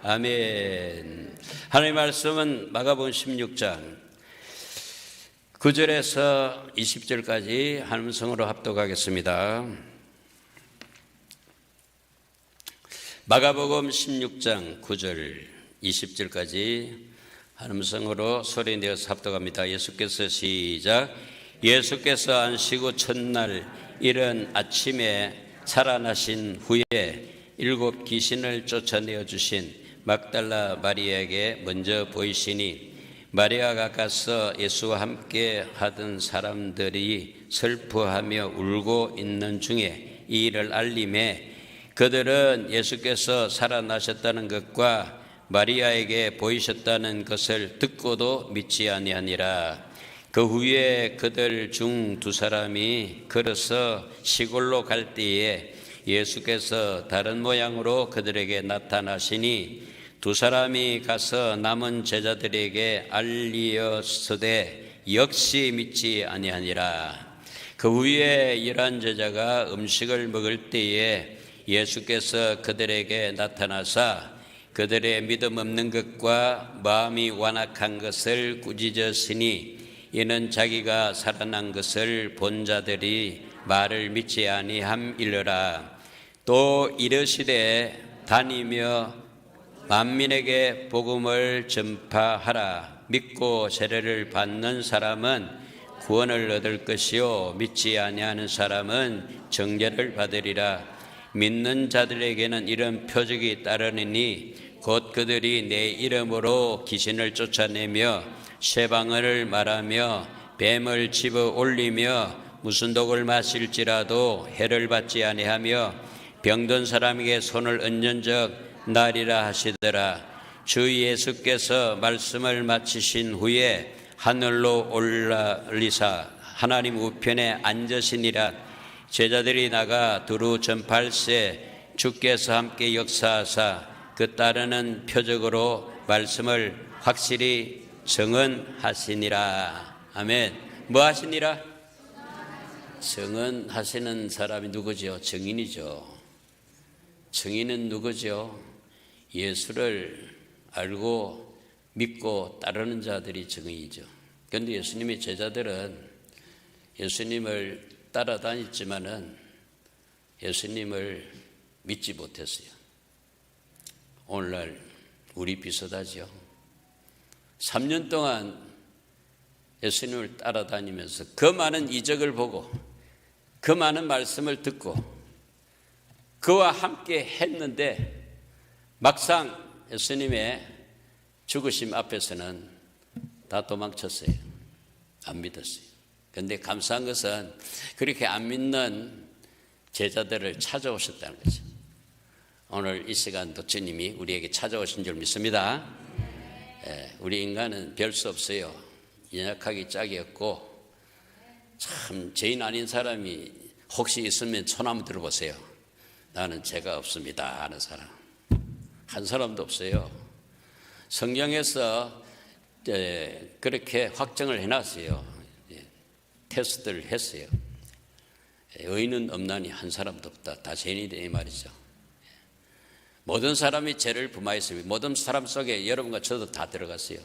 아멘. 하나님의 말씀은 마가복음 16장 9절에서 20절까지 한 음성으로 합독하겠습니다. 마가복음 16장 9절 20절까지 한 음성으로 소리내어서 합독합니다. 예수께서 시작. 예수께서 안식후 첫날 이른 아침에 살아나신 후에 7 귀신을 쫓아내어 주신 막달라 마리아에게 먼저 보이시니 마리아가 가서 예수와 함께 하던 사람들이 슬퍼하며 울고 있는 중에 이 일을 알림해 그들은 예수께서 살아나셨다는 것과 마리아에게 보이셨다는 것을 듣고도 믿지 아니하니라. 그 후에 그들 중 2 사람이 걸어서 시골로 갈 때에 예수께서 다른 모양으로 그들에게 나타나시니 2 사람이 가서 남은 제자들에게 알리었으되 역시 믿지 아니하니라. 그 후에 11 제자가 음식을 먹을 때에 예수께서 그들에게 나타나사 그들의 믿음 없는 것과 마음이 완악한 것을 꾸짖으시니 이는 자기가 살아난 것을 본 자들이 말을 믿지 아니함이러라. 또 이르시되 다니며 만민에게 복음을 전파하라. 믿고 세례를 받는 사람은 구원을 얻을 것이요 믿지 아니하는 사람은 정죄를 받으리라. 믿는 자들에게는 이런 표적이 따르니 곧 그들이 내 이름으로 귀신을 쫓아내며 쇠방언을 말하며 뱀을 집어 올리며 무슨 독을 마실지라도 해를 받지 아니하며 병든 사람에게 손을 얹은 적 나리라 하시더라. 주 예수께서 말씀을 마치신 후에 하늘로 올라리사 하나님 우편에 앉으시니라. 제자들이 나가 두루 전파할세 주께서 함께 역사하사 그 따르는 표적으로 말씀을 확실히 증언하시니라. 아멘. 뭐 하시니라? 증언하시는 사람이 누구죠? 증인이죠. 증인은 누구죠? 예수를 알고 믿고 따르는 자들이 증인이죠. 그런데 예수님의 제자들은 예수님을 따라다녔지만은 예수님을 믿지 못했어요. 오늘날 우리 비슷하죠. 3년 동안 예수님을 따라다니면서 그 많은 이적을 보고 그 많은 말씀을 듣고 그와 함께 했는데 막상 예수님의 죽으심 앞에서는 다 도망쳤어요. 안 믿었어요. 그런데 감사한 것은 그렇게 안 믿는 제자들을 찾아오셨다는 거죠. 오늘 이 시간도 주님이 우리에게 찾아오신 줄 믿습니다. 우리 인간은 별 수 없어요. 연약하기 짝이 없고 참 죄인 아닌 사람이 혹시 있으면 손 한번 들어보세요. 나는 죄가 없습니다 하는 사람 한 사람도 없어요. 성경에서 그렇게 확정을 해놨어요. 테스트를 했어요. 의인은 없나니 한 사람도 없다. 다 죄인이다 이 말이죠. 모든 사람이 죄를 범하였으며 모든 사람 속에 여러분과 저도 다 들어갔어요.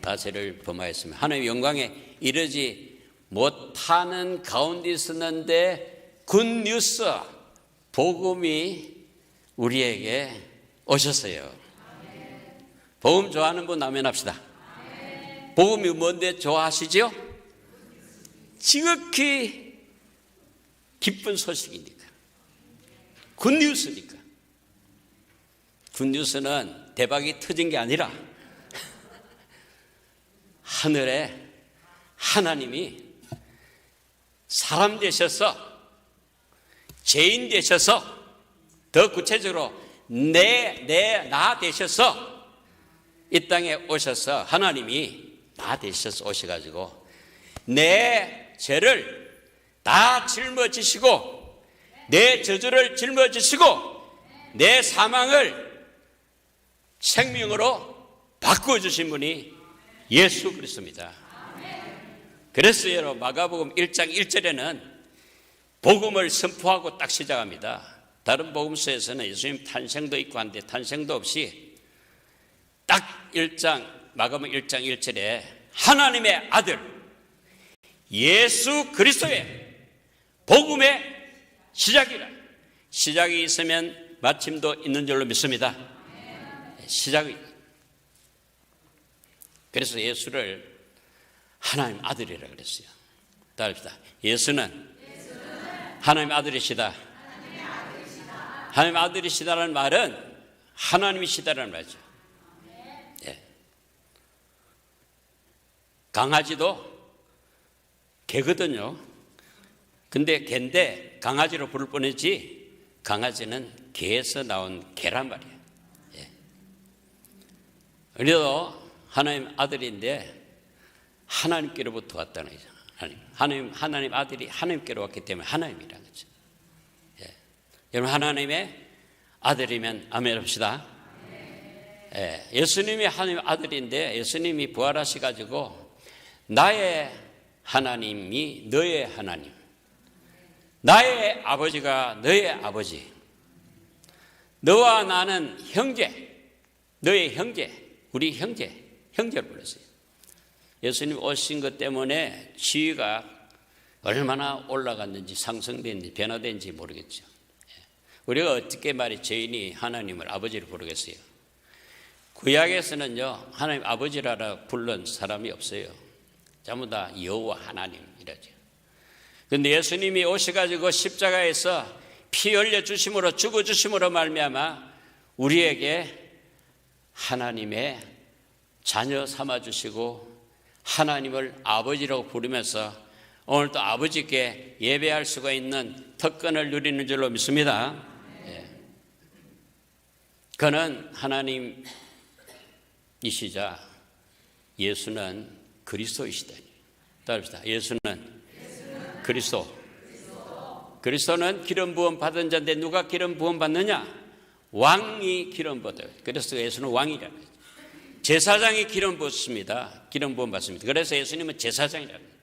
다 죄를 범하였으며 하나님의 영광에 이르지 못하는 가운데 있었는데 굿뉴스 복음이 우리에게 오셨어요. 복음 좋아하는 분 아멘합시다. 복음이 뭔데 좋아하시죠? 지극히 기쁜 소식이니까. 굿뉴스니까. 굿뉴스는 대박이 터진 게 아니라 하늘에 하나님이 사람 되셔서 죄인 되셔서 더 구체적으로 나 되셔서 이 땅에 오셔서 하나님이 나 되셔서 오셔가지고 내 죄를 다 짊어지시고 내 저주를 짊어지시고 내 사망을 생명으로 바꿔주신 분이 예수 그리스도입니다. 그래서 여러분 마가복음 1장 1절에는 복음을 선포하고 딱 시작합니다. 다른 복음서에서는 예수님 탄생도 있고 한데 탄생도 없이 딱 1장 마가복음 1장 1절에 하나님의 아들 예수 그리스도의 복음의 시작이라. 시작이 있으면 마침도 있는 줄로 믿습니다. 시작이. 그래서 예수를 하나님 아들이라 그랬어요. 따릅시다. 예수는 하나님 아들이시다. 하나님 아들이시다라는 말은 하나님이시다라는 말이죠. 예. 강아지도 개거든요. 근데 개인데 강아지로 부를 뻔했지 강아지는 개에서 나온 개란 말이에요. 예. 우리도 하나님 아들인데 하나님께로부터 왔다는 거죠. 하나님 아들이 하나님께로 왔기 때문에 하나님이라는 거죠. 예. 여러분 하나님의 아들이면 아멘 합시다. 예. 예수님이 하나님의 아들인데 예수님이 부활하셔가지고 나의 하나님이 너의 하나님, 나의 아버지가 너의 아버지, 너와 나는 형제, 너의 형제, 우리 형제를 불렀어요. 예수님 오신 것 때문에 지위가 얼마나 올라갔는지 상승됐는지 변화된지 모르겠죠. 우리가 어떻게 말이 죄인이 하나님을 아버지를 부르겠어요? 구약에서는요 하나님 아버지라고 부른 사람이 없어요. 전부 다 여호와 하나님이라죠. 그런데 예수님이 오셔가지고 십자가에서 피 흘려 주심으로 죽어 주심으로 말미암아 우리에게 하나님의 자녀 삼아 주시고 하나님을 아버지라고 부르면서 오늘도 아버지께 예배할 수가 있는 특권을 누리는 줄로 믿습니다. 예. 그는 하나님이시자 예수는 그리스도이시다. 따릅시다. 예수는 그리스도. 그리스도는 기름 부음 받은 자인데 누가 기름 부음 받느냐? 왕이 기름 부어요. 그래서 예수는 왕이라는 거죠. 제사장이 기름 부었습니다. 기름 부음 받습니다. 그래서 예수님은 제사장이라는 거예요.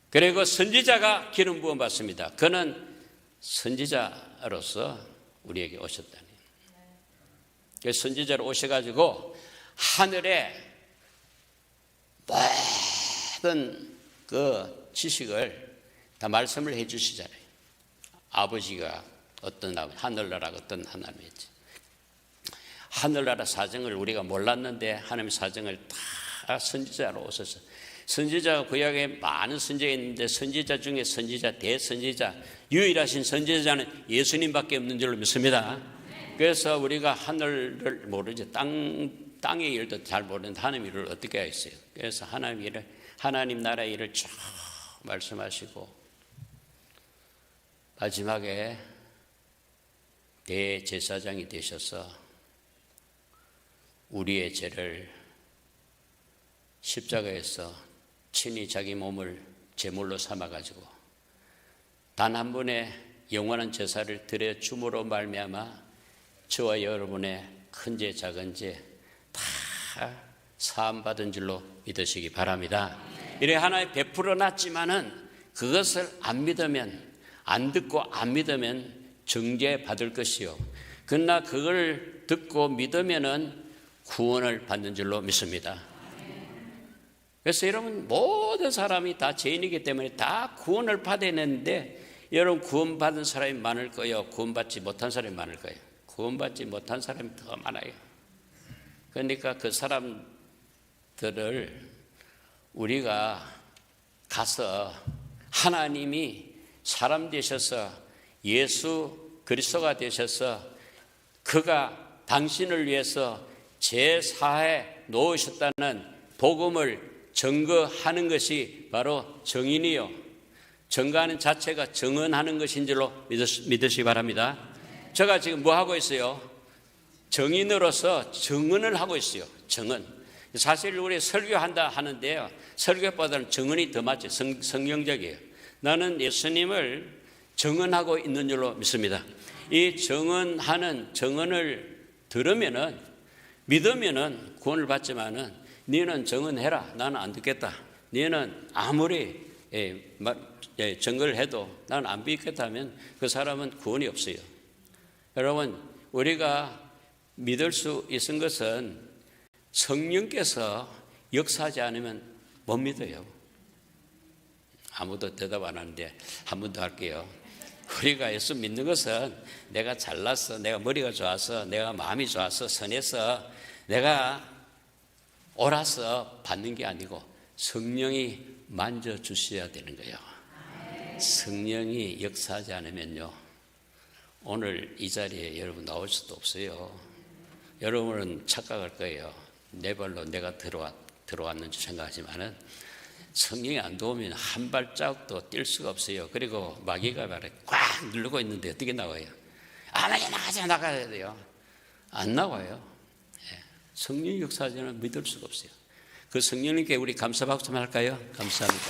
그리고 선지자가 기름 부음 받습니다. 그는 선지자로서 우리에게 오셨다니. 그래서 선지자로 오셔가지고 하늘에 모든 그 지식을 다 말씀을 해 주시잖아요. 아버지가 어떤 하늘나라가 어떤 하나님이지. 하늘나라 사정을 우리가 몰랐는데 하나님의 사정을 다 선지자로 오셔서 선지자가 구약에 많은 선지자가 있는데 선지자 중에 선지자, 대선지자, 유일하신 선지자는 예수님밖에 없는 줄로 믿습니다. 그래서 우리가 하늘을 모르지 땅의 일도 잘 모르는데 하나님 일을 어떻게 하겠어요? 그래서 하나님 나라의 일을 쭉 말씀하시고 마지막에 대제사장이 되셔서 우리의 죄를 십자가에서 친히 자기 몸을 제물로 삼아가지고 단 한 번의 영원한 제사를 드려 줌으로 말미암아 저와 여러분의 큰 죄 작은 죄 다 사함받은 줄로 믿으시기 바랍니다. 이래 하나님 베풀어 놨지만은 그것을 안 믿으면 안 듣고 안 믿으면 정죄 받을 것이요. 그러나 그걸 듣고 믿으면은 구원을 받는 줄로 믿습니다. 그래서 여러분 모든 사람이 다 죄인이기 때문에 다 구원을 받아야 되는데 여러분 구원받은 사람이 많을 거예요? 구원받지 못한 사람이 많을 거예요? 구원받지 못한 사람이 더 많아요. 그러니까 그 사람들을 우리가 가서 하나님이 사람 되셔서 예수 그리스도가 되셔서 그가 당신을 위해서 제사에 놓으셨다는 복음을 증거하는 것이 바로 정인이요. 증거하는 자체가 증언하는 것인 줄로 믿으시기 바랍니다. 제가 지금 뭐 하고 있어요? 정인으로서 증언을 하고 있어요. 증언. 사실 우리 설교한다 하는데요. 설교보다는 증언이 더 맞죠. 성경적이에요. 나는 예수님을 증언하고 있는 줄로 믿습니다. 이 증언을 들으면은 믿으면은 구원을 받지만은 너는 증언해라. 나는 안 듣겠다. 너는 아무리 증거를 해도 나는 안 믿겠다 하면 그 사람은 구원이 없어요. 여러분 우리가 믿을 수 있는 것은 성령께서 역사하지 않으면 못 믿어요. 아무도 대답 안 하는데 한 번 더 할게요. 우리가 예수 믿는 것은 내가 잘났어, 내가 머리가 좋아서, 내가 마음이 좋아서, 선해서, 내가 옳아서 받는 게 아니고 성령이 만져주셔야 되는 거예요. 성령이 역사하지 않으면요, 오늘 이 자리에 여러분 나올 수도 없어요. 여러분은 착각할 거예요. 내 발로 내가 들어왔는지 생각하지만은 성령이 안 도우면 한 발자국도 뛸 수가 없어요. 그리고 마귀가 말해 꽉 누르고 있는데 어떻게 나와요? 아무리 나가야 돼요. 안 나와요. 성령이 역사하지 않으면 믿을 수가 없어요. 그 성령님께 우리 감사 박수 한번 할까요? 감사합니다.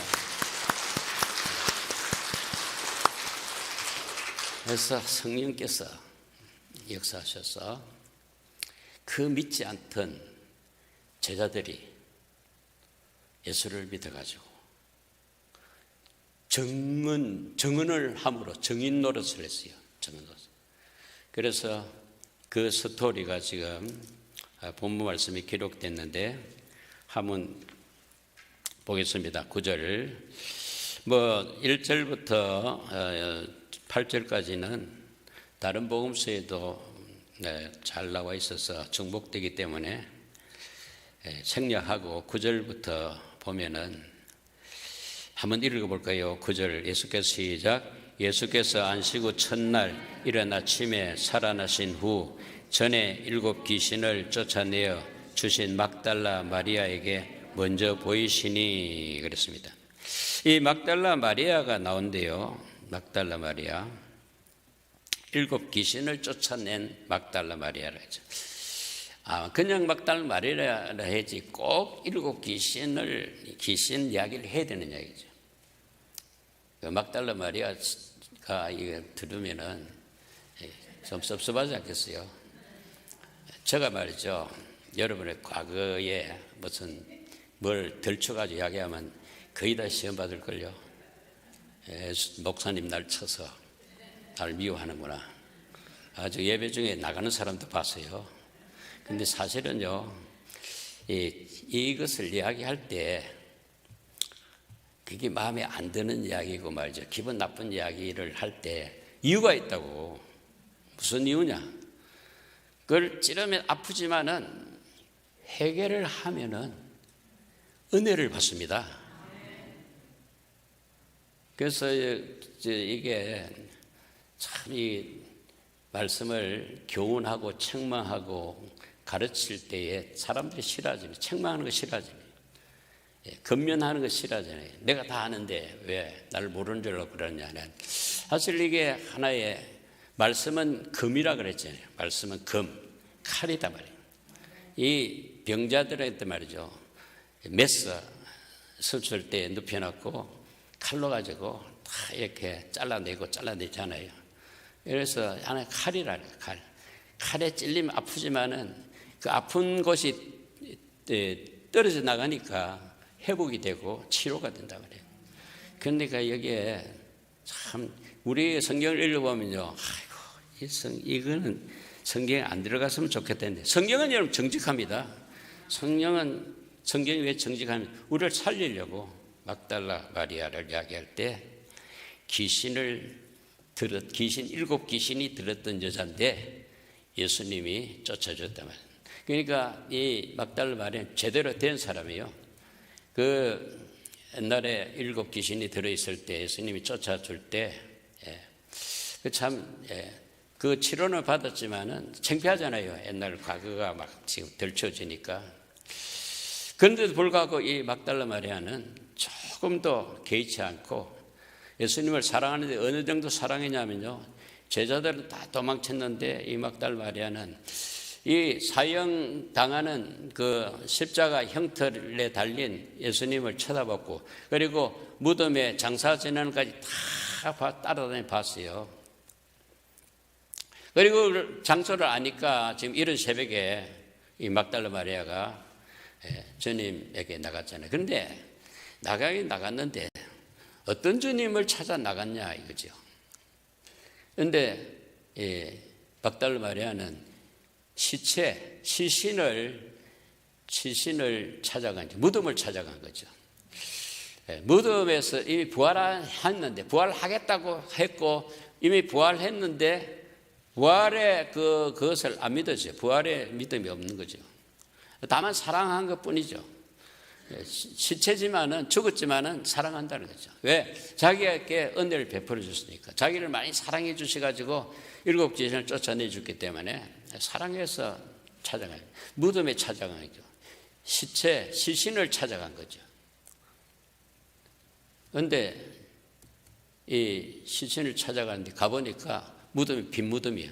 그래서 성령께서 역사하셔서 그 믿지 않던 제자들이 예수를 믿어가지고 정언을 함으로 정인 노릇을 했어요. 정인 노릇. 그래서 그 스토리가 지금 본문 말씀이 기록됐는데 한번 보겠습니다. 9절 1절부터 8절까지는 다른 복음서에도 잘 나와 있어서 중복되기 때문에 생략하고 9절부터 보면은 한번 읽어볼까요? 9절 예수께서 시작. 예수께서 안식 후 첫날 이른 아침에 살아나신 후 전에 7 귀신을 쫓아내어 주신 막달라 마리아에게 먼저 보이시니 그랬습니다. 이 막달라 마리아가 나온대요. 막달라 마리아. 7 귀신을 쫓아낸 막달라 마리아라 하죠. 그냥 막달라 마리아라 해야지 꼭 7 귀신 이야기를 해야 되는 이야기죠. 막달라 마리아가 이거 들으면은 좀 섭섭하지 않겠어요? 제가 말이죠. 여러분의 과거에 무슨 뭘 덜쳐가지고 이야기하면 거의 다 시험 받을걸요. 목사님 날 쳐서 날 미워하는구나. 아주 예배 중에 나가는 사람도 봤어요. 근데 사실은요, 이것을 이야기할 때 그게 마음에 안 드는 이야기고 말이죠. 기분 나쁜 이야기를 할 때 이유가 있다고. 무슨 이유냐? 그걸 찌르면 아프지만은 해결을 하면은 은혜를 받습니다. 그래서 이게 참 이 말씀을 교훈하고 책망하고 가르칠 때에 사람들이 싫어하잖아요. 책망하는 거 싫어하잖아요. 건면하는 거 싫어하잖아요. 내가 다 아는데 왜 나를 모르는 줄 알고 그러냐. 사실 이게 하나의 말씀은 금이라 그랬잖아요. 말씀은 금, 칼이다 말이에요. 이 병자들한테 말이죠. 메스 수술 때 눕혀놓고 칼로 가지고 다 이렇게 잘라내잖아요. 그래서 하나의 칼이라 그래요. 칼. 칼에 찔리면 아프지만은 그 아픈 곳이 떨어져 나가니까 회복이 되고 치료가 된다 그래요. 그러니까 여기에 참 우리 성경을 읽어보면요, 아이고 이거는 성경에 안 들어갔으면 좋겠다는데 성경은 여러분 정직합니다. 성경이 왜 정직하면 우리를 살리려고 막달라 마리아를 이야기할 때 귀신 7 귀신이 들었던 여자인데 예수님이 쫓아줬단 말이에요. 그러니까 이 막달라 마리아는 제대로 된 사람이에요. 그 옛날에 7 귀신이 들어있을 때 예수님이 쫓아줄 때 그 치료는 받았지만은 창피하잖아요. 옛날 과거가 막 지금 덜쳐지니까. 그런데도 불구하고 이 막달라 마리아는 조금 더 개의치 않고 예수님을 사랑하는데 어느 정도 사랑했냐면요. 제자들은 다 도망쳤는데 이 막달라 마리아는 이 사형 당하는 그 십자가 형틀에 달린 예수님을 쳐다봤고 그리고 무덤에 장사 지나는 까지 다 따라다니 봤어요. 그리고 장소를 아니까 지금 이른 새벽에 이 막달라 마리아가 주님에게 나갔잖아요. 그런데 나가긴 나갔는데 어떤 주님을 찾아 나갔냐 이거죠. 그런데 막달라 마리아는 시신을 시신을 찾아간 거죠. 무덤을 찾아간 거죠. 무덤에서 이미 부활했는데, 부활하겠다고 했고 이미 부활했는데 부활의 그것을 안 믿었어요. 부활의 믿음이 없는 거죠. 다만 사랑한 것뿐이죠. 시체지만은, 죽었지만은 사랑한다는 거죠. 왜? 자기에게 은혜를 베풀어 줬으니까. 자기를 많이 사랑해 주셔가지고 일곱 귀신을 쫓아내 줬기 때문에 사랑해서 찾아가요. 무덤에 찾아간 거죠. 시신을 찾아간 거죠. 그런데 이 시신을 찾아가는데 가보니까 무덤이 빈 무덤이에요.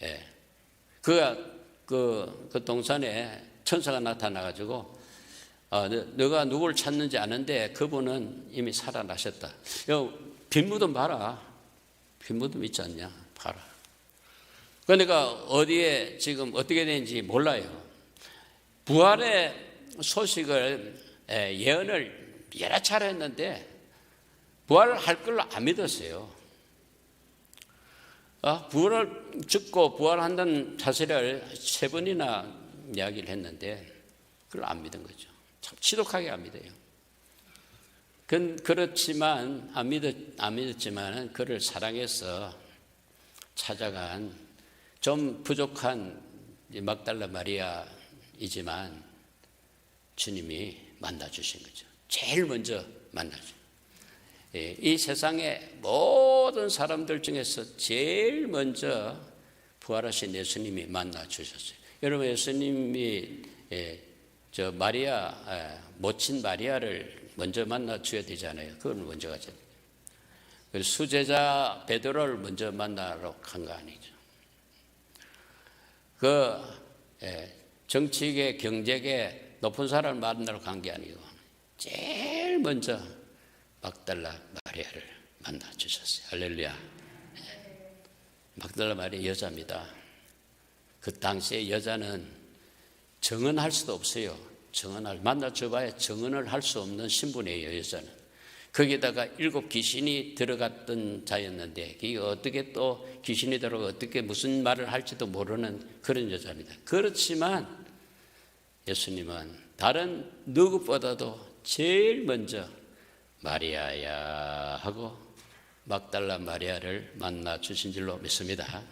예. 그 동산에 천사가 나타나가지고 너가 누구를 찾는지 아는데 그분은 이미 살아나셨다. 빈 무덤 봐라. 빈 무덤 있지 않냐? 봐라. 그러니까 어디에 지금 어떻게 되는지 몰라요. 부활의 소식을 예언을 여러 차례 했는데 부활할 걸로 안 믿었어요. 부활을 죽고 부활한다는 사실을 3번이나 이야기를 했는데 그걸 안 믿은 거죠. 참 지독하게 안 믿어요. 그렇지만 안 믿었지만 그를 사랑해서 찾아간 좀 부족한 막달라 마리아이지만 주님이 만나주신 거죠. 제일 먼저 만나죠. 이 세상의 모든 사람들 중에서 제일 먼저 부활하신 예수님이 만나주셨어요. 여러분, 예수님이 저 마리아, 모친 마리아를 먼저 만나줘야 되잖아요. 그걸 먼저 가죠. 수제자 베드로를 먼저 만나러 간 거 아니죠. 정치계, 경제계 높은 사람을 만나러 간 게 아니고 제일 먼저 막달라 마리아를 만나 주셨어요. 할렐루야. 막달라 마리아 여자입니다. 그 당시에 여자는 정언할 수도 없어요. 만나 줘봐야 정언을 할 수 없는 신분이에요, 여자는. 거기다가 7 귀신이 들어갔던 자였는데, 이게 어떻게 또 귀신이 들어가 어떻게 무슨 말을 할지도 모르는 그런 여자입니다. 그렇지만 예수님은 다른 누구보다도 제일 먼저 마리아야 하고 막달라 마리아를 만나 주신 줄로 믿습니다.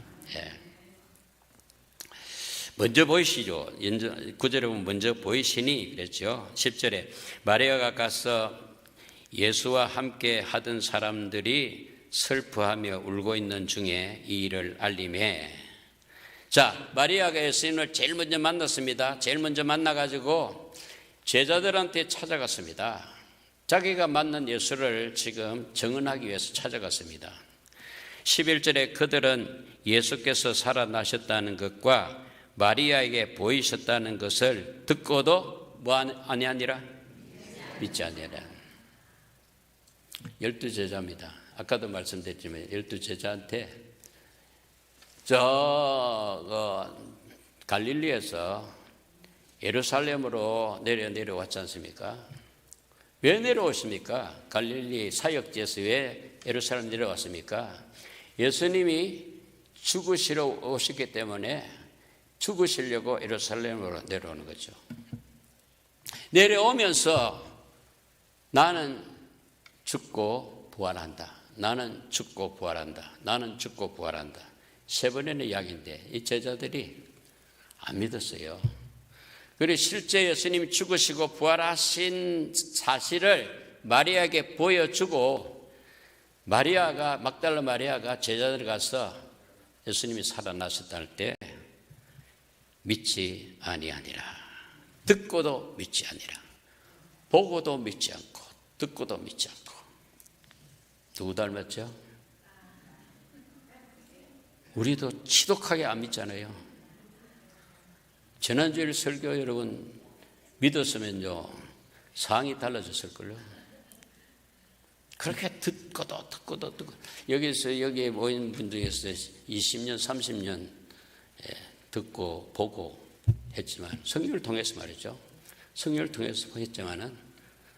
먼저 보이시죠. 9절에 보면 먼저 보이시니 그랬죠. 10절에 마리아가 가서 예수와 함께 하던 사람들이 슬퍼하며 울고 있는 중에 이 일을 알림해. 자, 마리아가 예수님을 제일 먼저 만났습니다. 제일 먼저 만나가지고 제자들한테 찾아갔습니다. 자기가 만난 예수를 지금 증언하기 위해서 찾아갔습니다. 11절에 그들은 예수께서 살아나셨다는 것과 마리아에게 보이셨다는 것을 듣고도 뭐 아니하니라? 믿지 아니하라. 12제자입니다. 아까도 말씀드렸지만 12제자한테 갈릴리에서 예루살렘으로 내려왔지 않습니까? 왜 내려오십니까? 갈릴리 사역지에서 왜 예루살렘 내려왔습니까? 예수님이 죽으시러 오셨기 때문에 죽으시려고 예루살렘으로 내려오는 거죠. 내려오면서 나는 죽고 부활한다. 나는 죽고 부활한다. 나는 죽고 부활한다. 3번의 이야기인데 이 제자들이 안 믿었어요. 그리고 실제 예수님이 죽으시고 부활하신 사실을 마리아에게 보여주고 막달라 마리아가 제자들 가서 예수님이 살아나셨다는 때 믿지 아니하니라. 듣고도 믿지 아니라. 보고도 믿지 않고 듣고도 믿지 않고. 누구 닮았죠? 우리도 지독하게 안 믿잖아요. 지난주일 설교 여러분 믿었으면요 상황이 달라졌을걸요. 그렇게 듣고도 여기에 모인 분 중에서 20년 30년 듣고 보고 했지만 성경을 통해서 말이죠. 성경을 통해서 했지만은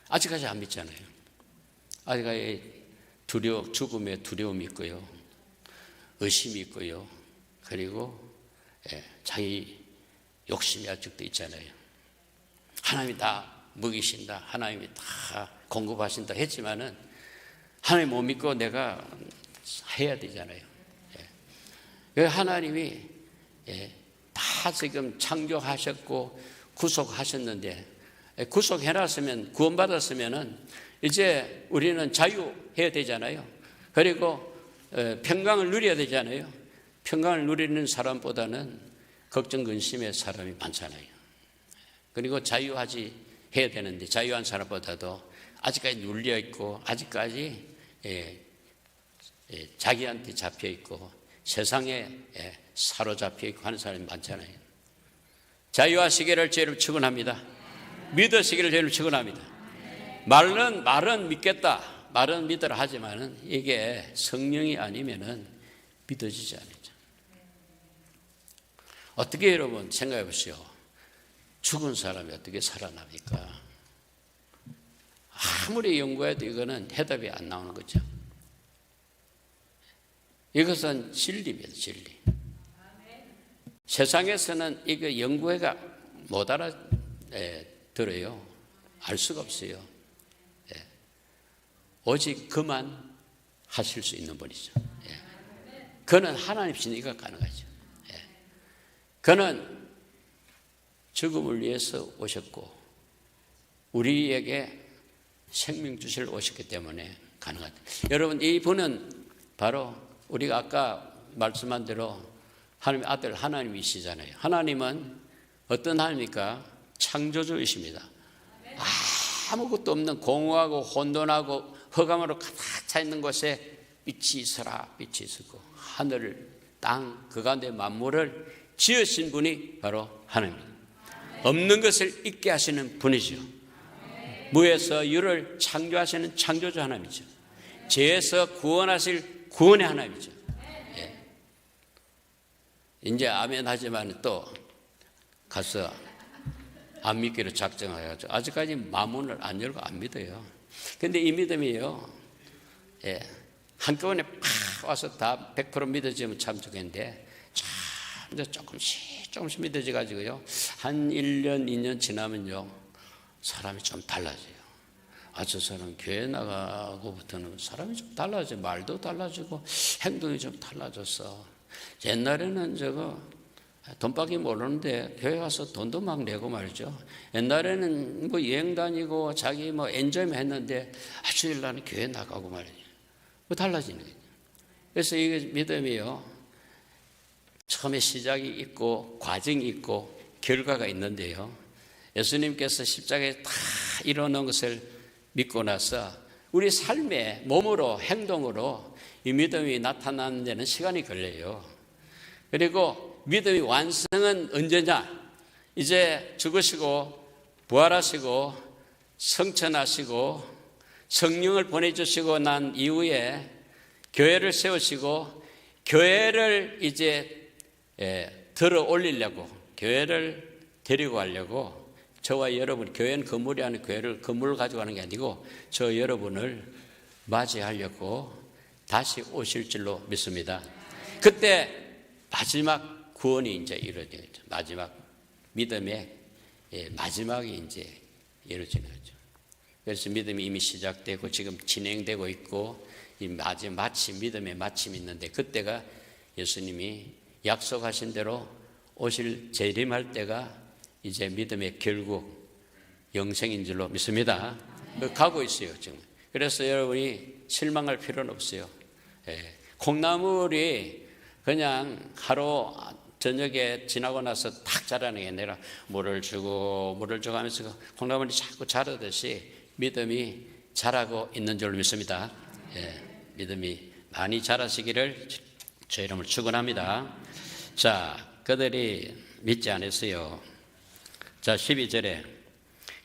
아직까지 안 믿잖아요. 아직까지 죽음의 두려움이 있고요. 의심이 있고요. 그리고 자기 욕심이 아직도 있잖아요. 하나님이 다 먹이신다, 하나님이 다 공급하신다 했지만은 하나님 못 믿고 내가 해야 되잖아요. 하나님이 다 지금 창조하셨고 구속하셨는데, 구속해놨으면, 구원받았으면은 이제 우리는 자유해야 되잖아요. 그리고 평강을 누려야 되잖아요. 평강을 누리는 사람보다는 걱정 근심의 사람이 많잖아요. 그리고 자유하지 해야 되는데 자유한 사람보다도 아직까지 눌려 있고 아직까지 자기한테 잡혀 있고 세상에 사로잡혀 있고 하는 사람이 많잖아요. 자유하시기를 주님 축원합니다. 믿으시기를 주님 축원합니다. 말은 믿겠다, 말은 믿으라 하지만은 이게 성령이 아니면은 믿어지지 않죠. 어떻게 여러분 생각해 보시오. 죽은 사람이 어떻게 살아납니까? 아무리 연구해도 이거는 해답이 안 나오는 거죠. 이것은 진리입니다, 진리. 세상에서는 이거 연구해가 못 알아들어요. 알 수가 없어요. 오직 그만 하실 수 있는 분이죠. 그는 하나님이시니까 가능하죠. 그는 죽음을 위해서 오셨고 우리에게 생명 주실 오셨기 때문에 가능하다. 여러분, 이분은 바로 우리가 아까 말씀한 대로 하나님의 아들 하나님이시잖아요. 하나님은 어떤 하나님입니까? 창조주이십니다. 아무것도 없는 공허하고 혼돈하고 흑암으로 가득 차 있는 곳에 빛이 있어라, 빛이 있었고 하늘, 땅, 그 가운데 만물을 지으신 분이 바로 하나님입니다. 없는 것을 있게 하시는 분이죠. 무에서 유를 창조하시는 창조주 하나님이죠. 죄에서 구원하실 구원의 하나님이죠. 이제 아멘 하지만 또 가서 안 믿기로 작정해가지고 아직까지 마문을 안 열고 안 믿어요. 근데 이 믿음이요, 한꺼번에 팍 와서 다 100% 믿어지면 참 좋겠는데 조금씩 믿어져가지고요, 한 1년, 2년 지나면요, 사람이 좀 달라져요. 저 사람 교회 나가고부터는 사람이 좀 달라져요. 말도 달라지고 행동이 좀 달라졌어. 옛날에는 돈밖에 모르는데 교회 가서 돈도 막 내고 말이죠. 옛날에는 여행 다니고 자기 엔조이ment 했는데 주일 날은 교회 나가고 말이죠. 달라지는 거예요. 그래서 이 믿음이요, 처음에 시작이 있고 과정이 있고 결과가 있는데요, 예수님께서 십자가에 다 이뤄놓은 것을 믿고 나서 우리 삶의 몸으로 행동으로 이 믿음이 나타나는 데는 시간이 걸려요. 그리고 믿음의 완성은 언제냐? 이제 죽으시고 부활하시고 성천하시고 성령을 보내주시고 난 이후에 교회를 세우시고 교회를 이제 들어 올리려고, 교회를 데리고 가려고, 저와 여러분, 교회는 건물이 아니고 교회를 건물을 가지고 가는 게 아니고 저 여러분을 맞이하려고 다시 오실 줄로 믿습니다. 그때 마지막 구원이 이제 이루어지겠죠. 마지막 믿음의 마지막이 이제 이루어지는 거죠. 그래서 믿음이 이미 시작되고 지금 진행되고 있고 이 마침 믿음의 마침이 있는데, 그때가 예수님이 약속하신 대로 오실 재림할 때가 이제 믿음의 결국 영생인 줄로 믿습니다. 가고 있어요 지금. 그래서 여러분이 실망할 필요는 없어요. 콩나물이 그냥 하루 저녁에 지나고 나서 탁 자라는 게 아니라 물을 주고 하면서 콩나물이 자꾸 자라듯이 믿음이 자라고 있는 줄로 믿습니다. 믿음이 많이 자라시기를 저 이름을 축원합니다. 자, 그들이 믿지 않았어요. 자, 12절에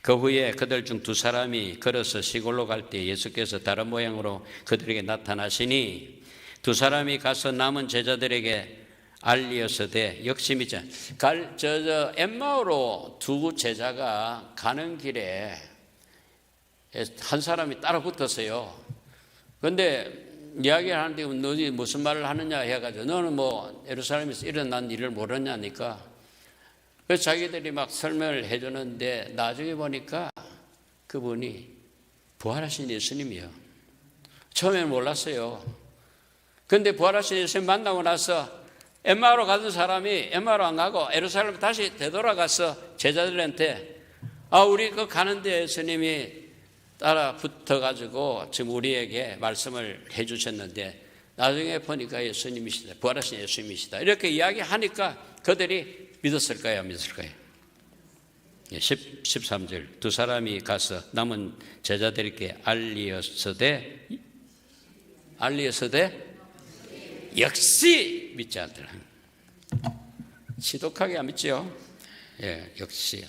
그 후에 그들 중 두 사람이 걸어서 시골로 갈 때 예수께서 다른 모양으로 그들에게 나타나시니 두 사람이 가서 남은 제자들에게 알리었으되 역시 믿지 않았어요. 엠마오로 두 제자가 가는 길에 한 사람이 따라 붙었어요. 그런데 이야기를 하는데 너희 무슨 말을 하느냐 해가지고 너는 예루살렘에서 일어난 일을 모르냐니까 그래서 자기들이 막 설명을 해주는데 나중에 보니까 그분이 부활하신 예수님이요. 처음에는 몰랐어요. 그런데 부활하신 예수님 만나고 나서 엠마오로 가던 사람이 엠마오로 안 가고 예루살렘 다시 되돌아가서 제자들한테 우리 그 가는데 예수님이 따라 붙어가지고 지금 우리에게 말씀을 해주셨는데 나중에 보니까 예수님이시다. 부활하신 예수님이시다. 이렇게 이야기하니까 그들이 믿었을까요? 안 믿었을까요? 13절 두 사람이 가서 남은 제자들에게 알리었으되 역시 믿지 않더라. 지독하게 안 믿지요? 예, 역시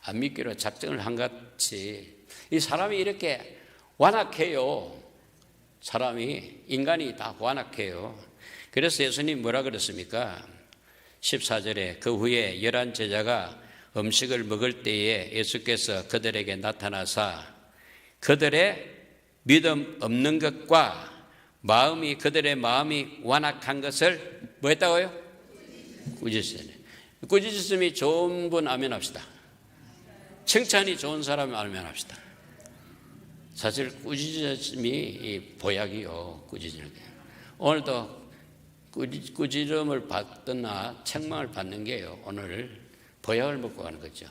안 믿기로 작정을 한 같이 이 사람이 이렇게 완악해요. 사람이 인간이 다 완악해요. 그래서 예수님 뭐라 그랬습니까? 14절에 그 후에 11 제자가 음식을 먹을 때에 예수께서 그들에게 나타나사 그들의 믿음 없는 것과 그들의 마음이 완악한 것을 뭐 했다고요? 꾸짖으시네. 꾸짖음이 좋은 분 아멘 합시다. 칭찬이 좋은 사람 아멘 합시다. 사실 꾸짖음이 보약이요. 꾸짖음이. 오늘도 꾸짖음을 받거나 책망을 받는 게요. 오늘 보약을 먹고 가는 거죠.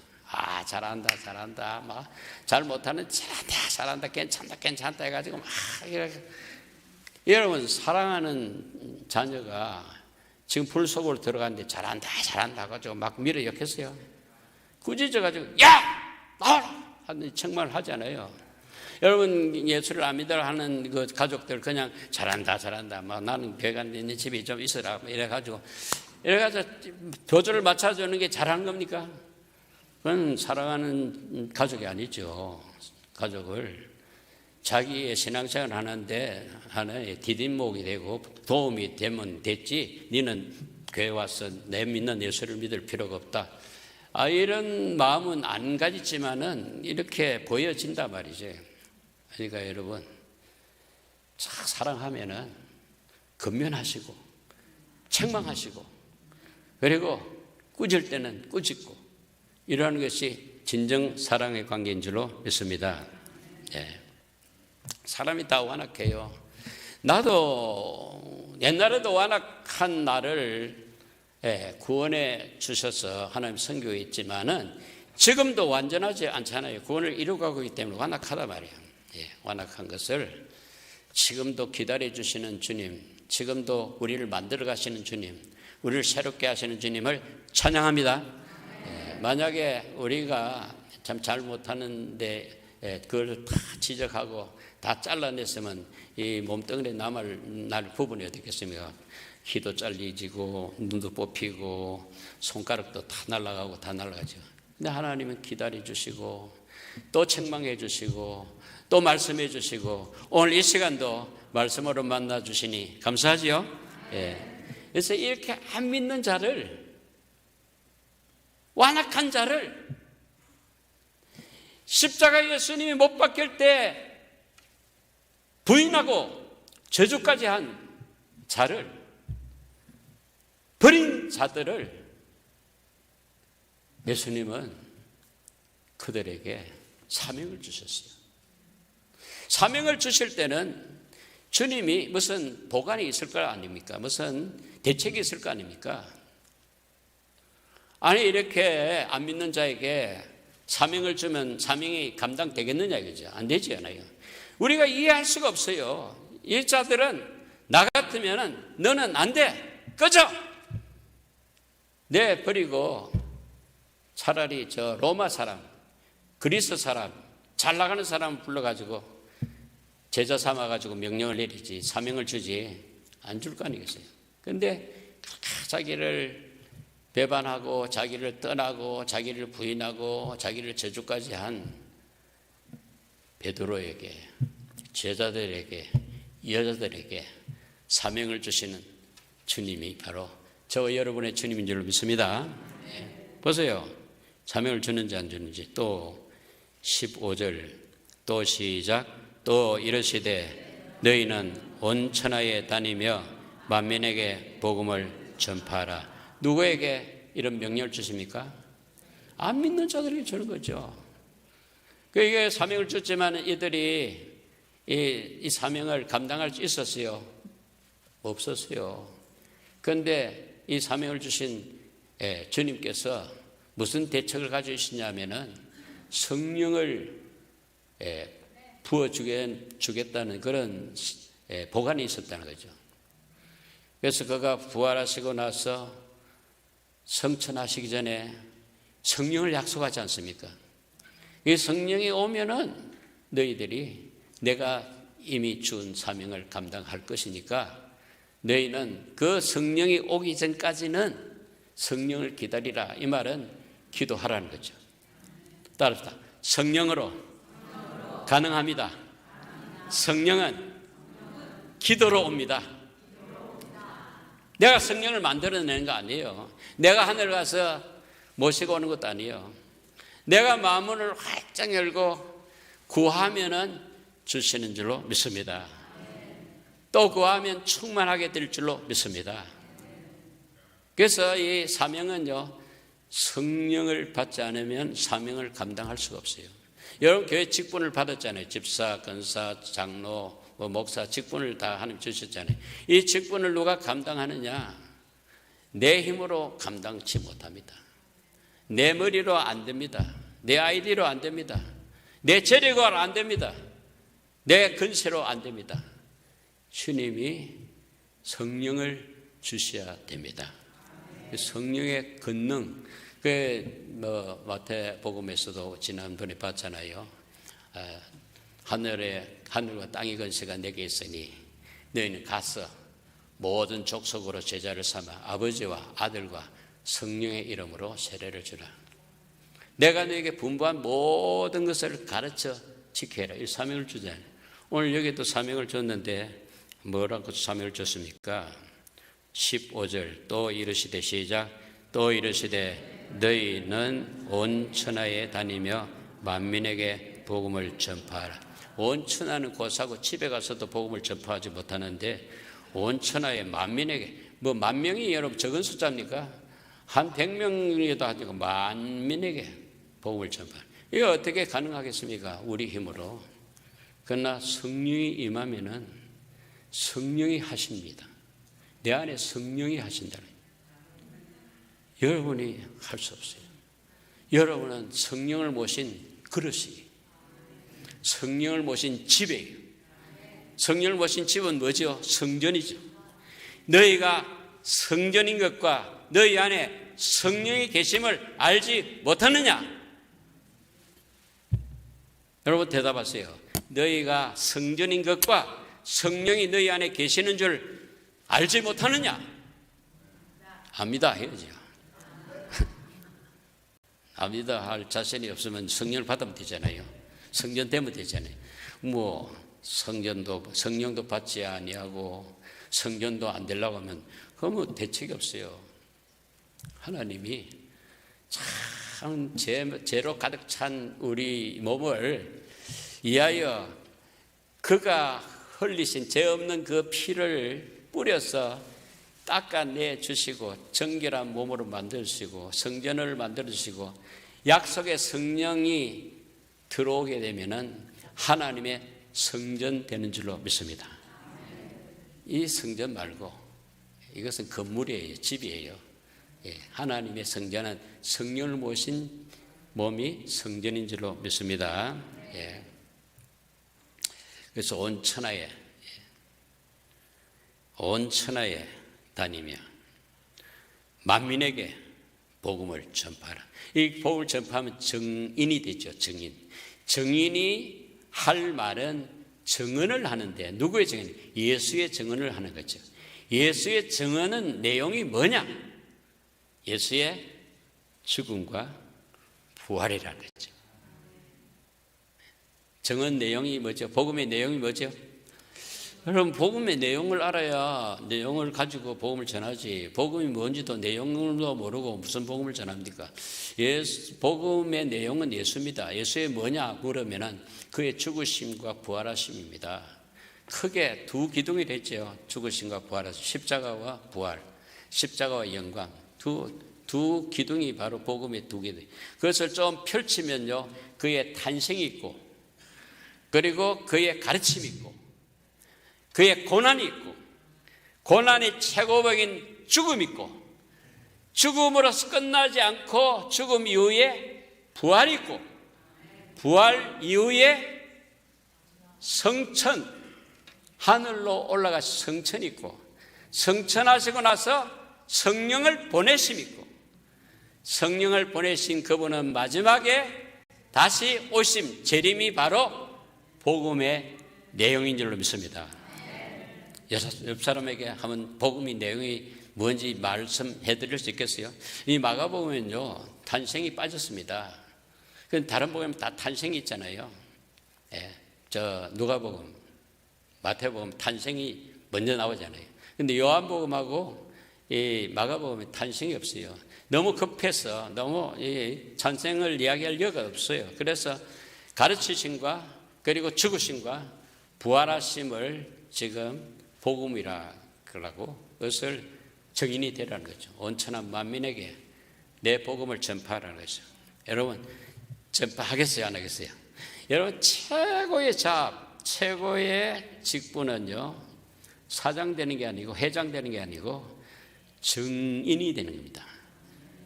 잘한다. 막 잘 못하는 잘한다. 괜찮다 해가지고 막 이렇게. 여러분 사랑하는 자녀가 지금 불 속으로 들어갔는데 잘한다 가지고 막 밀어역했어요. 꾸짖어가지고 나와라 하는 책망을 하잖아요. 여러분 예수를 안 믿으라 하는 그 가족들 그냥 잘한다 막 나는 교회가 네 집에 좀 있어라 이래가지고 도저를 맞춰주는 게 잘하는 겁니까? 그건 사랑하는 가족이 아니죠. 가족을 자기의 신앙생활을 하는데 하나의 디딤목이 되고 도움이 되면 됐지 너는 교회 와서 내 믿는 예수를 믿을 필요가 없다. 이런 마음은 안 가지지만은 이렇게 보여진단 말이죠. 그러니까 여러분 사랑하면은 근면하시고 책망하시고 그리고 꾸질 때는 꾸짖고 이러는 것이 진정 사랑의 관계인 줄로 믿습니다. 예. 사람이 다 완악해요. 나도 옛날에도 완악한 나를 구원해 주셔서 하나님 선교에 있지만은 지금도 완전하지 않잖아요. 구원을 이루어가고 있기 때문에 완악하단 말이에요. 완악한 것을 지금도 기다려 주시는 주님, 지금도 우리를 만들어 가시는 주님, 우리를 새롭게 하시는 주님을 찬양합니다. 만약에 우리가 참 잘못하는데 그걸 다 지적하고 다 잘라냈으면 이 몸뚱이에 날 부분이 어떻겠습니까? 귀도 잘리지고 눈도 뽑히고 손가락도 다 날아가죠. 근데 하나님은 기다려 주시고 또 책망해 주시고 또 말씀해 주시고 오늘 이 시간도 말씀으로 만나 주시니 감사하지요. 그래서 이렇게 안 믿는 자를 완악한 자를 십자가 예수님이 못 박힐 때 부인하고 저주까지 한 자를 버린 자들을 예수님은 그들에게 사명을 주셨어요. 사명을 주실 때는 주님이 무슨 보관이 있을 거 아닙니까? 무슨 대책이 있을 거 아닙니까? 아니 이렇게 안 믿는 자에게 사명을 주면 사명이 감당되겠느냐 이거죠. 안 되지 않아요. 우리가 이해할 수가 없어요. 이 자들은 나 같으면 너는 안 돼. 꺼져. 내 버리고 차라리 저 로마 사람, 그리스 사람, 잘 나가는 사람 불러가지고 제자 삼아가지고 명령을 내리지 사명을 주지 안 줄 거 아니겠어요. 그런데 자기를 배반하고 자기를 떠나고 자기를 부인하고 자기를 저주까지 한 베드로에게 제자들에게 여자들에게 사명을 주시는 주님이 바로 저와 여러분의 주님인 줄 믿습니다. 보세요. 사명을 주는지 안 주는지. 또 15절 또 시작 또 이르시되 너희는 온 천하에 다니며 만민에게 복음을 전파하라. 누구에게 이런 명령을 주십니까? 안 믿는 자들에게 주는 거죠. 이게 사명을 줬지만 이들이 이 사명을 감당할 수 있었어요? 없었어요. 그런데 이 사명을 주신 주님께서 무슨 대책을 가지시냐면은 성령을 부어주겠다는 그런 보관이 있었다는 거죠. 그래서 그가 부활하시고 나서 성천하시기 전에 성령을 약속하지 않습니까? 이 성령이 오면은 너희들이 내가 이미 준 사명을 감당할 것이니까 너희는 그 성령이 오기 전까지는 성령을 기다리라. 이 말은 기도하라는 거죠. 따라합시다. 성령으로 가능합니다. 성령은 기도로 옵니다. 내가 성령을 만들어내는 거 아니에요. 내가 하늘 가서 모시고 오는 것도 아니에요. 내가 마음문을 활짝 열고 구하면은 주시는 줄로 믿습니다. 또 구하면 충만하게 될 줄로 믿습니다. 그래서 이 사명은요, 성령을 받지 않으면 사명을 감당할 수가 없어요. 여러분 교회 직분을 받았잖아요. 집사, 권사, 장로, 목사 직분을 다 하나님 주셨잖아요. 이 직분을 누가 감당하느냐? 내 힘으로 감당치 못합니다. 내 머리로 안 됩니다. 내 아이디로 안 됩니다. 내 재력으로 안 됩니다. 내 근세로 안 됩니다. 주님이 성령을 주셔야 됩니다. 성령의 권능, 마태복음에서도 지난번에 봤잖아요. 하늘과 땅의 권세가 내게 있으니 너희는 가서 모든 족속으로 제자를 삼아 아버지와 아들과 성령의 이름으로 세례를 주라. 내가 너에게 분부한 모든 것을 가르쳐 지켜라. 이 사명을 주잖아요. 오늘 여기도 사명을 줬는데 뭐라고 사명을 줬습니까? 15절 또 이르시되 시작. 또 이르시되 너희는 온 천하에 다니며 만민에게 복음을 전파하라. 온 천하는 고사고 집에 가서도 복음을 전파하지 못하는데 온 천하에 만민에게, 뭐 만명이 여러분 적은 숫자입니까? 한 100명이라도 아니고 만민에게 복음을 전파하라. 이게 어떻게 가능하겠습니까? 우리 힘으로. 그러나 성령이 임하면은 성령이 하십니다. 내 안에 성령이 하신다는 거예요. 여러분이 할 수 없어요. 여러분은 성령을 모신 그릇이, 성령을 모신 집이에요. 성령을 모신 집은 뭐죠? 성전이죠. 너희가 성전인 것과 너희 안에 성령이 계심을 알지 못하느냐? 여러분 대답하세요. 너희가 성전인 것과 성령이 너희 안에 계시는 줄 알지 못하느냐? 압니다 해야죠. 압니다 할 자신이 없으면 성령을 받으면 되잖아요. 성전 되면 되잖아요. 뭐 성령도 받지 아니하고 성전도 안 되려고 하면 그러면 대책이 없어요. 하나님이 참 죄로 가득 찬 우리 몸을 위하여 그가 흘리신 죄 없는 그 피를 뿌려서 닦아내 주시고 정결한 몸으로 만드시고 성전을 만들어 주시고 약속의 성령이 들어오게 되면은 하나님의 성전 되는 줄로 믿습니다. 이 성전 말고 이것은 건물이에요. 집이에요. 하나님의 성전은 성령을 모신 몸이 성전인 줄로 믿습니다. 그래서 온 천하에 다니며 만민에게 복음을 전파하라. 이 복음을 전파하면 증인이 되죠. 증인이 할 말은 증언을 하는데 누구의 증언? 예수의 증언을 하는 거죠. 예수의 증언은 내용이 뭐냐? 예수의 죽음과 부활이라는 거죠. 증언 내용이 뭐죠? 복음의 내용이 뭐죠? 여러분 복음의 내용을 알아야 내용을 가지고 복음을 전하지, 복음이 뭔지도 내용도 모르고 무슨 복음을 전합니까? 복음의 내용은 예수입니다. 예수의 뭐냐 물으면 그의 죽으심과 부활하심입니다. 크게 두 기둥이 됐죠. 죽으심과 부활하심, 십자가와 부활, 십자가와 영광, 두 두 기둥이 바로 복음의 두 기둥. 그것을 좀 펼치면요, 그의 탄생이 있고, 그리고 그의 가르침이 있고, 그의 고난이 있고, 고난의 최고봉인 죽음이 있고, 죽음으로서 끝나지 않고 죽음 이후에 부활이 있고, 부활 이후에 성천, 하늘로 올라가서 성천이 있고, 성천하시고 나서 성령을 보내심이 있고, 성령을 보내신 그분은 마지막에 다시 오심, 재림이 바로 복음의 내용인 줄로 믿습니다. 옆 사람에게 한번 복음의 내용이 뭔지 말씀해 드릴 수 있겠어요? 이 마가복음은요, 탄생이 빠졌습니다. 다른 복음은 다 탄생이 있잖아요. 예, 저 누가복음, 마태복음 탄생이 먼저 나오잖아요. 근데 요한복음하고 이 마가복음에 탄생이 없어요. 너무 급해서 너무 이 탄생을 이야기할 여유가 없어요. 그래서 가르치심과 그리고 죽으심과 부활하심을 지금 복음이라 그러고 그것을 증인이 되라는 거죠. 온천한 만민에게 내 복음을 전파하라는 거죠. 여러분 전파하겠어요, 안 하겠어요? 여러분 최고의 잡, 최고의 직분은요, 사장 되는 게 아니고 회장 되는 게 아니고 증인이 되는 겁니다.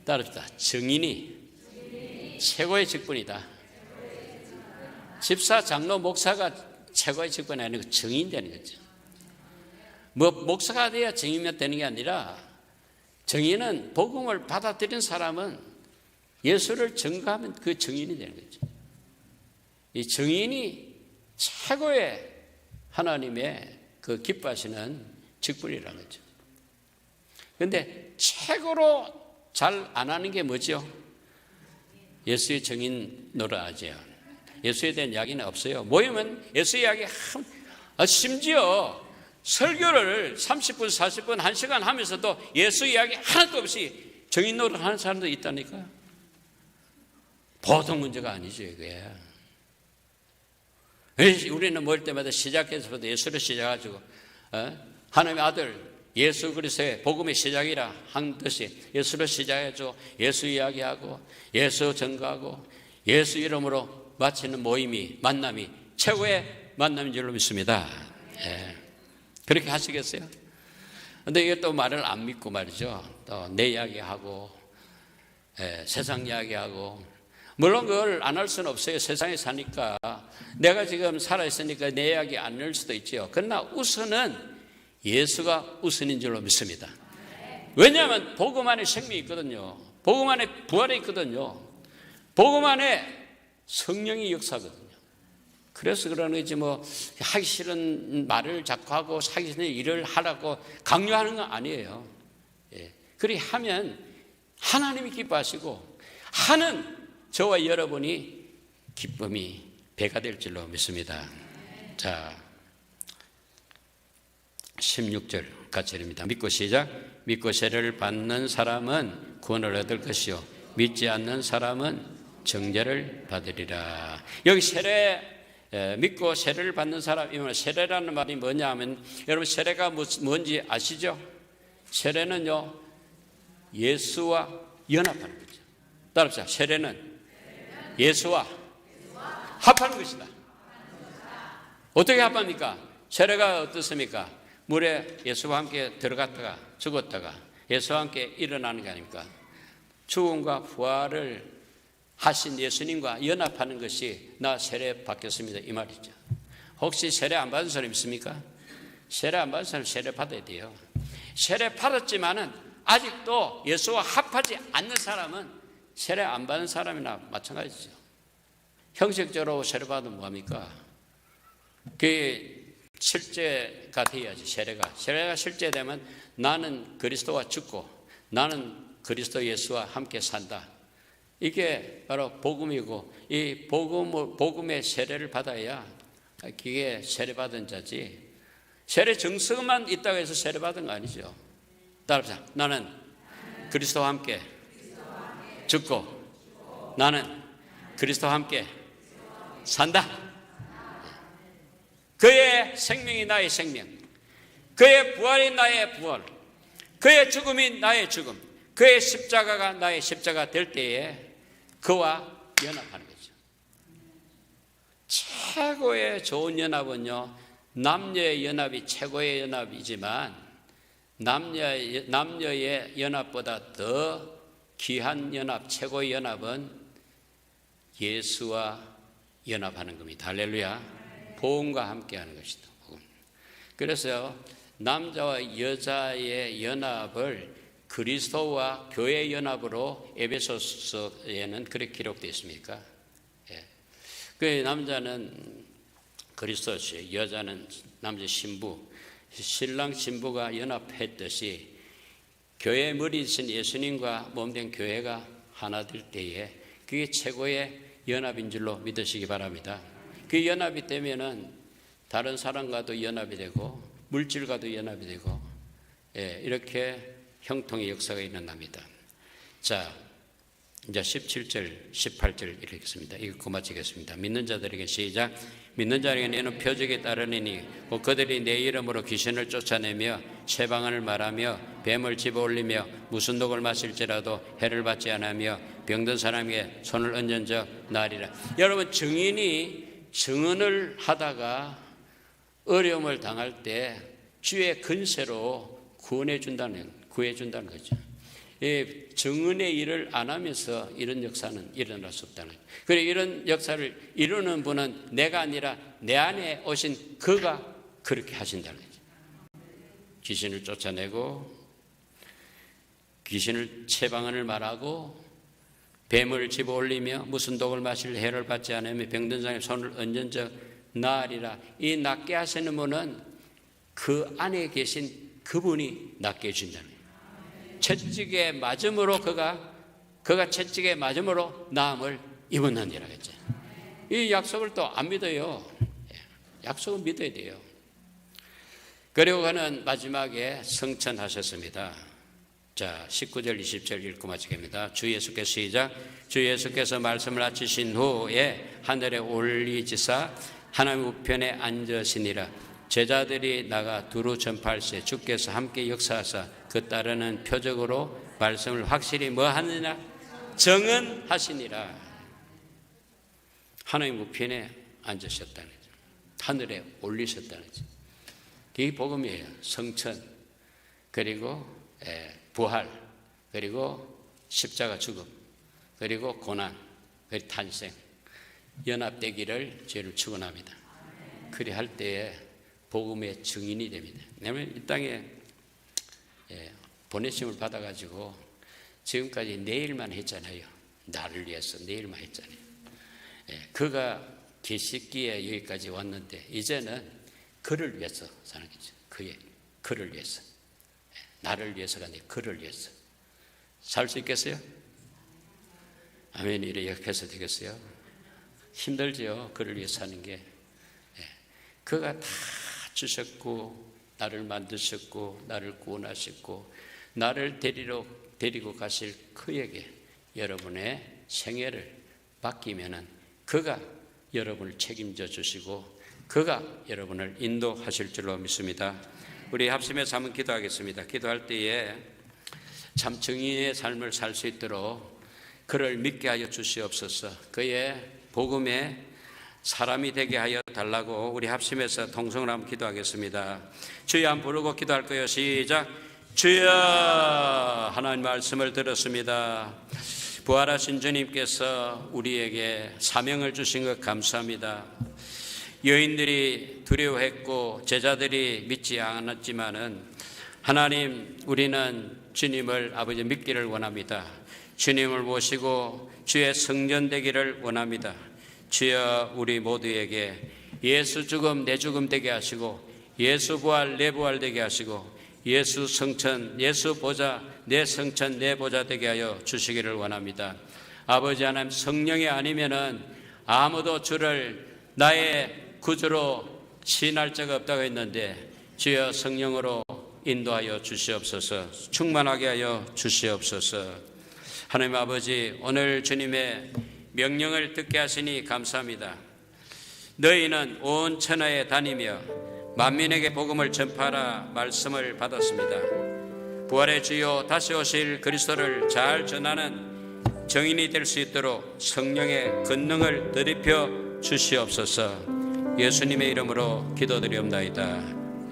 따릅시다. 증인이 최고의 직분이다. 집사, 장로, 목사가 최고의 직분이 아니고 증인 되는 거죠. 뭐 목사가 돼야 증인이 되는 게 아니라, 증인은 복음을 받아들인 사람은 예수를 증거하면 그 증인이 되는 거죠. 이 증인이 최고의 하나님의 그 기뻐하시는 직분이라는 거죠. 그런데 최고로 잘 안 하는 게 뭐죠? 예수의 증인 노릇하죠. 예수에 대한 이야기는 없어요. 모이면 예수 이야기 심지어 설교를 30분, 40분, 1시간 하면서도 예수 이야기 하나도 없이 증인 노릇 하는 사람도 있다니까요. 보통 문제가 아니죠, 이게. 우리는 모일 때마다 시작해서부터 예수를 시작해가지고 하나님의 아들 예수 그리스도의 복음의 시작이라 한 듯이 예수를 시작해서 예수 이야기하고 예수 전가하고 예수 이름으로 마치는 모임이, 만남이 최고의 만남인 줄로 믿습니다. 예. 그렇게 하시겠어요? 근데 이게 또 말을 안 믿고 말이죠. 또 내 이야기하고 세상 이야기하고, 물론 그걸 안 할 수는 없어요. 세상에 사니까. 내가 지금 살아있으니까 내 이야기 안 할 수도 있죠. 그러나 우선은 예수가 우선인 줄로 믿습니다. 왜냐하면 복음 안에 생명이 있거든요. 복음 안에 부활이 있거든요. 복음 안에 성령이 역사거든요. 그래서 그러는 거지, 뭐 하기 싫은 말을 자꾸 하고 하기 싫은 일을 하라고 강요하는 건 아니에요. 그리 하면 하나님이 기뻐하시고 하는 저와 여러분이 기쁨이 배가 될 줄로 믿습니다. 자, 16절 같이 읽습니다. 믿고 시작. 믿고 세례를 받는 사람은 구원을 얻을 것이요 믿지 않는 사람은 정죄를 받으리라. 여기 세례, 믿고 세례를 받는 사람, 세례라는 말이 뭐냐 하면, 여러분 세례가 뭔지 아시죠? 세례는요, 예수와 연합하는 거죠. 따라합시다. 세례는 예수와 합하는 것이다. 어떻게 합합니까? 세례가 어떻습니까? 물에 예수와 함께 들어갔다가 죽었다가 예수와 함께 일어나는 게 아닙니까? 죽음과 부활을 하신 예수님과 연합하는 것이 나 세례 받겠습니다, 이 말이죠. 혹시 세례 안 받은 사람 있습니까? 세례 안 받은 사람 세례 받아야 돼요. 세례 받았지만은 아직도 예수와 합하지 않는 사람은 세례 안 받은 사람이나 마찬가지죠. 형식적으로 세례 받으면 뭐합니까? 그게 실제가 돼야지. 세례가 실제되면 나는 그리스도와 죽고 나는 그리스도 예수와 함께 산다. 이게 바로 복음이고, 이 복음의 세례를 받아야 그게 세례받은 자지, 세례 증서만 있다고 해서 세례받은 거 아니죠. 따라합시다. 나는 그리스도와 함께 죽고 나는 그리스도와 함께 산다. 그의 생명이 나의 생명, 그의 부활이 나의 부활, 그의 죽음이 나의 죽음, 그의 십자가가 나의 십자가 될 때에 그와 연합하는 거죠. 최고의 좋은 연합은요, 남녀의 연합이 최고의 연합이지만 남녀의 연합보다 더 귀한 연합, 최고의 연합은 예수와 연합하는 겁니다. 할렐루야. 복음과 함께하는 것이다. 그래서 남자와 여자의 연합을 그리스도와 교회의 연합으로 에베소서에는 그렇게 기록되어 있습니까? 예. 그 남자는 그리스도시, 여자는 남자 신부, 신랑 신부가 연합했듯이 교회의 머리이신 예수님과 몸된 교회가 하나 될 때에 그게 최고의 연합인 줄로 믿으시기 바랍니다. 그 연합이 되면은 다른 사람과도 연합이 되고 물질과도 연합이 되고, 예, 이렇게 형통의 역사가 일어납니다. 자, 이제 17절, 18절 이렇게 있습니다. 읽고 마치겠습니다. 믿는 자들에게 시작. 믿는 자에게 내는 표적에 따르니 그들이 내 이름으로 귀신을 쫓아내며 쇠방언을 말하며 뱀을 집어올리며 무슨 독을 마실지라도 해를 받지 않으며 병든 사람에게 손을 얹은 적 나리라. 여러분, 증인이 증언을 하다가 어려움을 당할 때 주의 근세로 구해준다는 거죠. 증언의 일을 안 하면서 이런 역사는 일어날 수 없다는 거예요. 그리고 이런 역사를 이루는 분은 내가 아니라 내 안에 오신 그가 그렇게 하신다는 거죠. 귀신을 쫓아내고 귀신을 쇠방언을 말하고 뱀을 집어올리며 무슨 독을 마실 해를 받지 않으며 병든 사람의 손을 얹은 적 나으리라. 이 낫게 하시는 분은 그 안에 계신 그분이 낫게 해준다는 거예요. 채찍에 맞음으로 그가 채찍에 맞음으로 나음을 입었느니라 했죠. 이 약속을 또 안 믿어요. 약속은 믿어야 돼요. 그리고 그는 마지막에 성천하셨습니다. 자, 19절 20절 읽고 마치겠습니다. 주 예수께서 시작. 주 예수께서 말씀을 마치신 후에 하늘에 올리지사 하나님 우편에 앉으시니라. 제자들이 나가 두루 전파할세 주께서 함께 역사하사 그 따르는 표적으로 말씀을 확실히 뭐 하느냐? 정언하시니라. 하나님 우편에 앉으셨다는 거죠. 하늘에 올리셨다는 거죠. 이게 복음이에요. 성천, 그리고 부활, 그리고 십자가 죽음, 그리고 고난, 그리고 탄생, 연합되기를 저희를 축원합니다. 그리 할 때에 복음의 증인이 됩니다. 왜냐하면 이 땅에 보내심을 받아가지고 지금까지 내 일만 했잖아요. 나를 위해서 내 일만 했잖아요. 그가 계시기에 여기까지 왔는데 이제는 그를 위해서 사는 거죠. 그를 위해서. 나를 위해서가 아니라 그를 위해서. 살 수 있겠어요? 아멘. 이렇게 해서 되겠어요? 힘들죠. 그를 위해서 사는 게. 그가 다 주셨고 나를 만드셨고 나를 구원하셨고 나를 데리고 가실 그에게 여러분의 생애를 맡기면은 그가 여러분을 책임져 주시고 그가 여러분을 인도하실 줄로 믿습니다. 우리 합심해서 한번 기도하겠습니다. 기도할 때에 참 증인의 삶을 살 수 있도록 그를 믿게 하여 주시옵소서. 그의 복음에 사람이 되게 하여 달라고 우리 합심해서 통성을 한번 기도하겠습니다. 주여 한번 부르고 기도할 거예요. 시작. 주여. 하나님 말씀을 들었습니다. 부활하신 주님께서 우리에게 사명을 주신 것 감사합니다. 여인들이 두려워했고 제자들이 믿지 않았지만은 하나님, 우리는 주님을 아버지 믿기를 원합니다. 주님을 모시고 주의 성전 되기를 원합니다. 주여, 우리 모두에게 예수 죽음 내 죽음 되게 하시고 예수 부활 내 부활 되게 하시고 예수 성천 예수 보좌 내 성천 내 보좌 되게 하여 주시기를 원합니다. 아버지 하나님, 성령이 아니면은 아무도 주를 나의 구주로 시인할 자가 없다고 했는데 주여 성령으로 인도하여 주시옵소서. 충만하게 하여 주시옵소서. 하나님 아버지, 오늘 주님의 명령을 듣게 하시니 감사합니다. 너희는 온 천하에 다니며 만민에게 복음을 전파하라 말씀을 받았습니다. 부활의 주요 다시 오실 그리스도를 잘 전하는 정인이 될 수 있도록 성령의 권능을 더입혀 주시옵소서. 예수님의 이름으로 기도드리옵나이다.